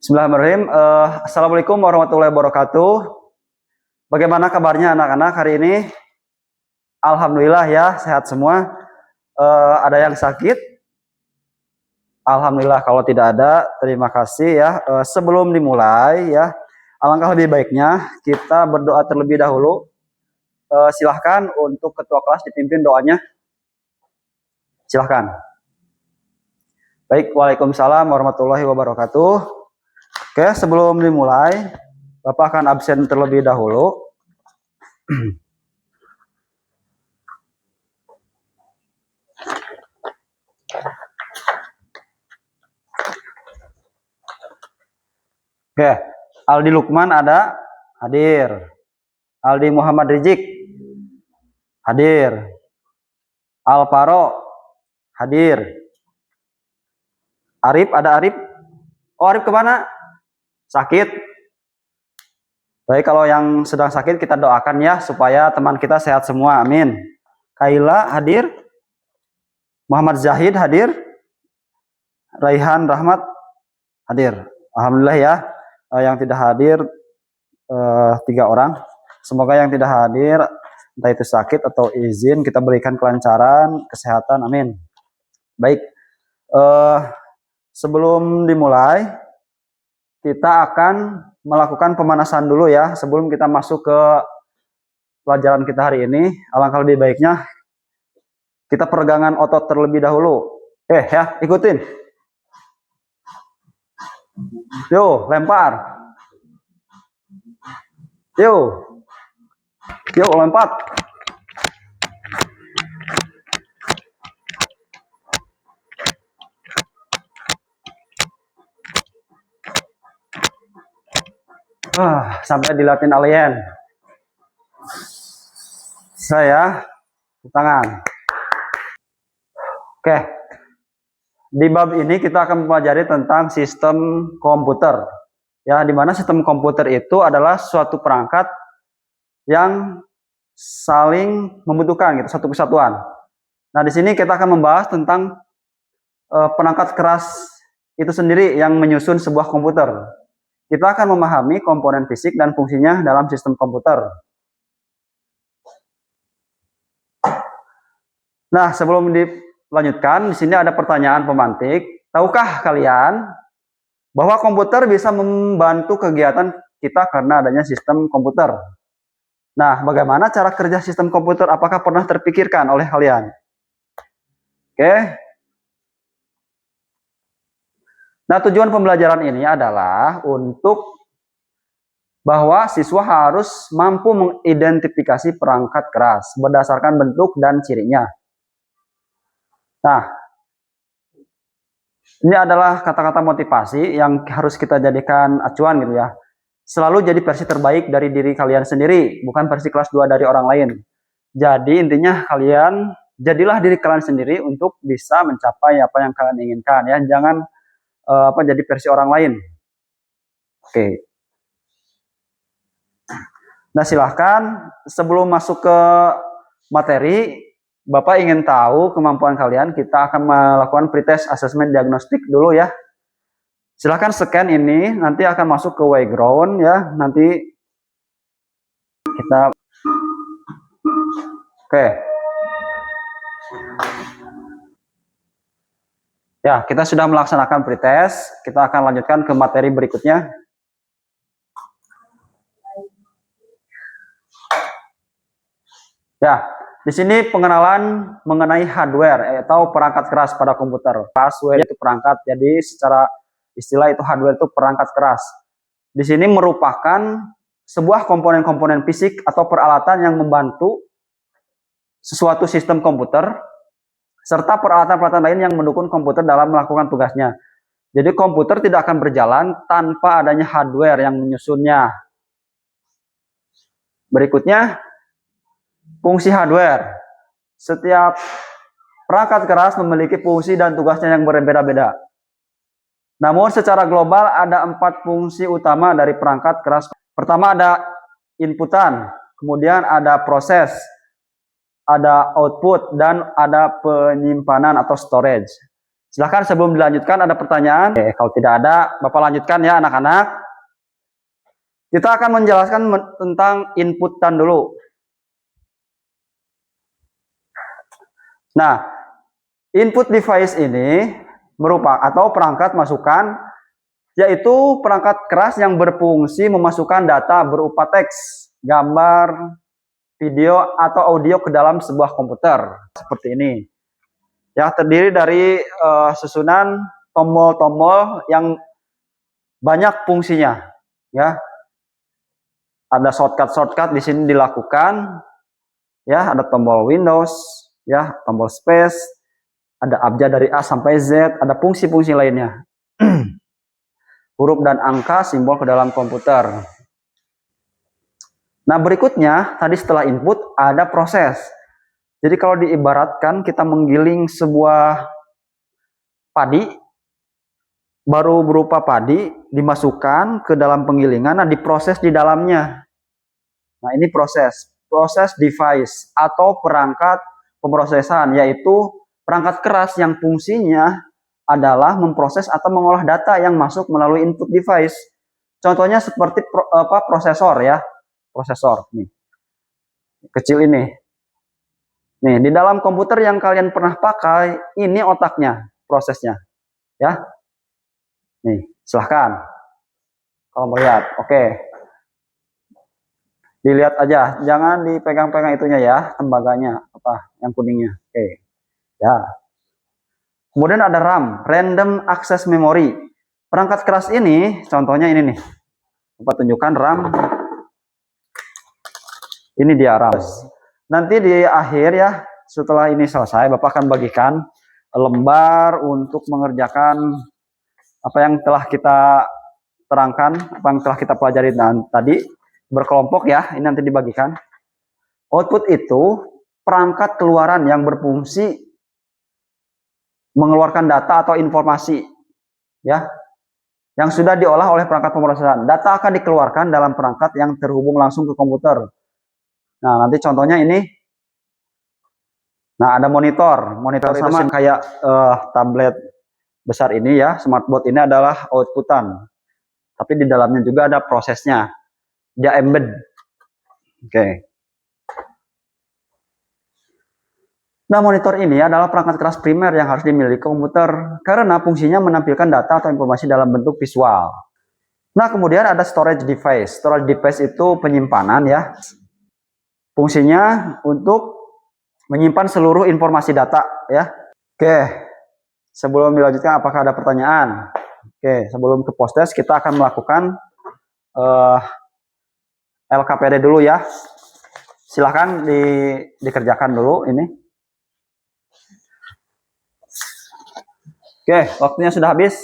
Bismillahirrahmanirrahim. Assalamualaikum warahmatullahi wabarakatuh. Bagaimana kabarnya anak-anak hari ini? Alhamdulillah ya, sehat semua. Ada yang sakit? Alhamdulillah. Kalau tidak ada, terima kasih ya. Sebelum dimulai ya, alangkah lebih baiknya kita berdoa terlebih dahulu. Silahkan untuk ketua kelas dipimpin doanya. Silahkan. Baik, waalaikumsalam warahmatullahi wabarakatuh. Oke, sebelum dimulai, Bapak akan absen terlebih dahulu. Oke, Aldi Lukman ada? Hadir. Aldi Muhammad Rizik? Hadir. Alparo? Hadir. Arif, ada Arif? Oh, Arif kemana? Sakit? Baik, kalau yang sedang sakit kita doakan ya, supaya teman kita sehat semua, amin. Kaila hadir? Muhammad Zahid hadir? Raihan Rahmat hadir? Alhamdulillah ya. Yang tidak hadir 3 orang. Semoga yang tidak hadir, entah itu sakit atau izin, kita berikan kelancaran, kesehatan, amin. Baik, sebelum dimulai, kita akan melakukan pemanasan dulu ya, sebelum kita masuk ke pelajaran kita hari ini. Alangkah lebih baiknya kita peregangan otot terlebih dahulu. Ya, ikutin. Yo, lempar. Yo, lompat. Sampai dilatih alien. Saya tangan. Oke. Di bab ini kita akan mempelajari tentang sistem komputer. Ya, di mana sistem komputer itu adalah suatu perangkat yang saling membutuhkan gitu, satu kesatuan. Nah, di sini kita akan membahas tentang perangkat keras itu sendiri yang menyusun sebuah komputer. Kita akan memahami komponen fisik dan fungsinya dalam sistem komputer. Nah, sebelum dilanjutkan, di sini ada pertanyaan pemantik. Tahukah kalian bahwa komputer bisa membantu kegiatan kita karena adanya sistem komputer? Nah, bagaimana cara kerja sistem komputer? Apakah pernah terpikirkan oleh kalian? Oke. Nah, tujuan pembelajaran ini adalah untuk bahwa siswa harus mampu mengidentifikasi perangkat keras berdasarkan bentuk dan cirinya. Nah, ini adalah kata-kata motivasi yang harus kita jadikan acuan gitu ya. Selalu jadi versi terbaik dari diri kalian sendiri, bukan versi kelas 2 dari orang lain. Jadi intinya kalian jadilah diri kalian sendiri untuk bisa mencapai apa yang kalian inginkan ya. Jangan jadi versi orang lain. Oke. Nah, silahkan sebelum masuk ke materi, Bapak ingin tahu kemampuan kalian, kita akan melakukan pretest assessment diagnostik dulu ya. Silahkan scan ini, nanti akan masuk ke Wayground ya. Nanti kita oke. Ya, kita sudah melaksanakan pretest. Kita akan lanjutkan ke materi berikutnya. Ya, di sini pengenalan mengenai hardware atau perangkat keras pada komputer. Hardware itu perangkat, jadi secara istilah itu hardware itu perangkat keras. Di sini merupakan sebuah komponen-komponen fisik atau peralatan yang membantu sesuatu sistem komputer, serta peralatan-peralatan lain yang mendukung komputer dalam melakukan tugasnya. Jadi komputer tidak akan berjalan tanpa adanya hardware yang menyusunnya. Berikutnya, fungsi hardware. Setiap perangkat keras memiliki fungsi dan tugasnya yang berbeda-beda. Namun secara global ada 4 fungsi utama dari perangkat keras. Pertama ada inputan, kemudian ada proses, ada output, dan ada penyimpanan atau storage. Silahkan sebelum dilanjutkan ada pertanyaan. Oke, kalau tidak ada, Bapak lanjutkan ya anak-anak. Kita akan menjelaskan tentang inputan dulu. Nah, input device ini merupakan atau perangkat masukan, yaitu perangkat keras yang berfungsi memasukkan data berupa teks, gambar, video, atau audio ke dalam sebuah komputer. Seperti ini. Ya, terdiri dari susunan tombol-tombol yang banyak fungsinya. Ya, ada shortcut di sini dilakukan. Ya, ada tombol Windows, ya, tombol space, ada abjad dari A sampai Z, ada fungsi-fungsi lainnya. Huruf dan angka, simbol ke dalam komputer. Nah, berikutnya tadi setelah input ada proses. Jadi kalau diibaratkan kita menggiling sebuah padi, baru berupa padi dimasukkan ke dalam penggilingan, nah diproses di dalamnya. Nah, ini proses device atau perangkat pemrosesan, yaitu perangkat keras yang fungsinya adalah memproses atau mengolah data yang masuk melalui input device. Contohnya seperti prosesor ya, prosesor nih, kecil ini. Nih, di dalam komputer yang kalian pernah pakai, ini otaknya, prosesnya. Ya. Nih, silahkan. Kalau melihat, oke. Dilihat aja, jangan dipegang-pegang itunya ya, tembaganya, apa, yang kuningnya. Oke. Ya. Kemudian ada RAM, Random Access Memory. Perangkat keras ini, contohnya ini nih. Bapak tunjukkan RAM. Ini dia RAM. Nanti di akhir ya, setelah ini selesai, Bapak akan bagikan lembar untuk mengerjakan apa yang telah kita terangkan, apa yang telah kita pelajari tadi, berkelompok ya, ini nanti dibagikan. Output itu perangkat keluaran yang berfungsi mengeluarkan data atau informasi ya, yang sudah diolah oleh perangkat pemrosesan. Data akan dikeluarkan dalam perangkat yang terhubung langsung ke komputer. Nah, nanti contohnya ini. Nah, ada monitor sama kayak tablet besar ini ya, smartboard ini adalah outputan. Tapi di dalamnya juga ada prosesnya. Dia embed. Oke. Nah, monitor ini adalah perangkat keras primer yang harus dimiliki komputer karena fungsinya menampilkan data atau informasi dalam bentuk visual. Nah, kemudian ada storage device. Storage device itu penyimpanan ya. Fungsinya untuk menyimpan seluruh informasi data ya. Oke, sebelum dilanjutkan apakah ada pertanyaan? Oke, sebelum ke post-test kita akan melakukan LKPD dulu ya. Silahkan dikerjakan dulu ini. Oke, waktunya sudah habis.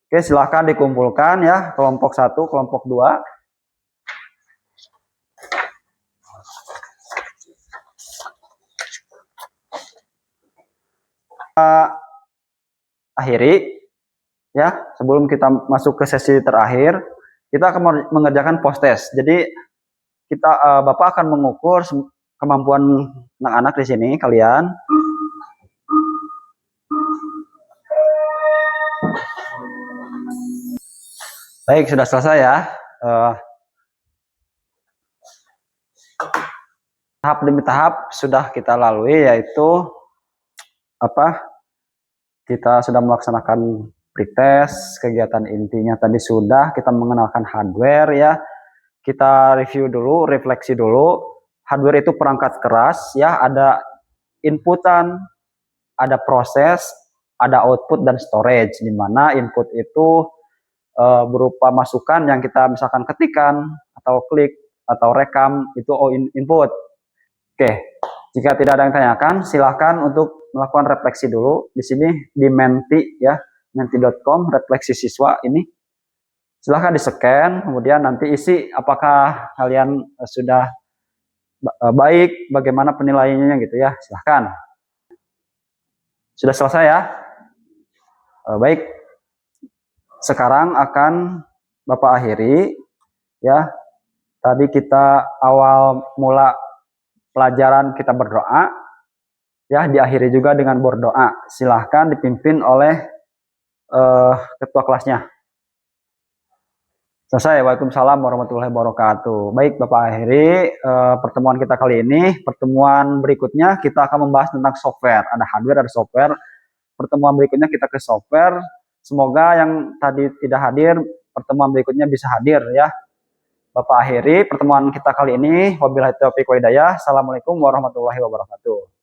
Oke, silahkan dikumpulkan ya, kelompok 1, kelompok 2. Akhiri ya, sebelum kita masuk ke sesi terakhir kita akan mengerjakan post test. Jadi kita Bapak akan mengukur kemampuan anak-anak di sini kalian. Baik, sudah selesai ya. Tahap demi tahap sudah kita lalui, yaitu kita sudah melaksanakan pretest, kegiatan intinya tadi sudah, kita mengenalkan hardware ya. Kita review dulu, refleksi dulu. Hardware itu perangkat keras ya, ada inputan, ada proses, ada output dan storage, di mana input itu berupa masukan yang kita misalkan ketikan atau klik atau rekam, itu input. Oke, jika tidak ada yang tanyakan, silahkan untuk melakukan refleksi dulu. Di sini di Menti ya, menti.com, refleksi siswa ini. Silahkan di-scan, kemudian nanti isi apakah kalian sudah baik, bagaimana penilaiannya gitu ya, silahkan. Sudah selesai ya? Baik, sekarang akan Bapak akhiri ya. Tadi kita awal mula pelajaran kita berdoa. Ya, diakhiri juga dengan berdoa. Silahkan dipimpin oleh ketua kelasnya. Selesai. Waalaikumsalam warahmatullahi wabarakatuh. Baik, Bapak akhiri pertemuan kita kali ini. Pertemuan berikutnya kita akan membahas tentang software. Ada hardware, ada software. Pertemuan berikutnya kita ke software. Semoga yang tadi tidak hadir, pertemuan berikutnya bisa hadir ya. Bapak akhiri pertemuan kita kali ini. Wabillahi taufiq wa hidayah. Assalamualaikum warahmatullahi wabarakatuh.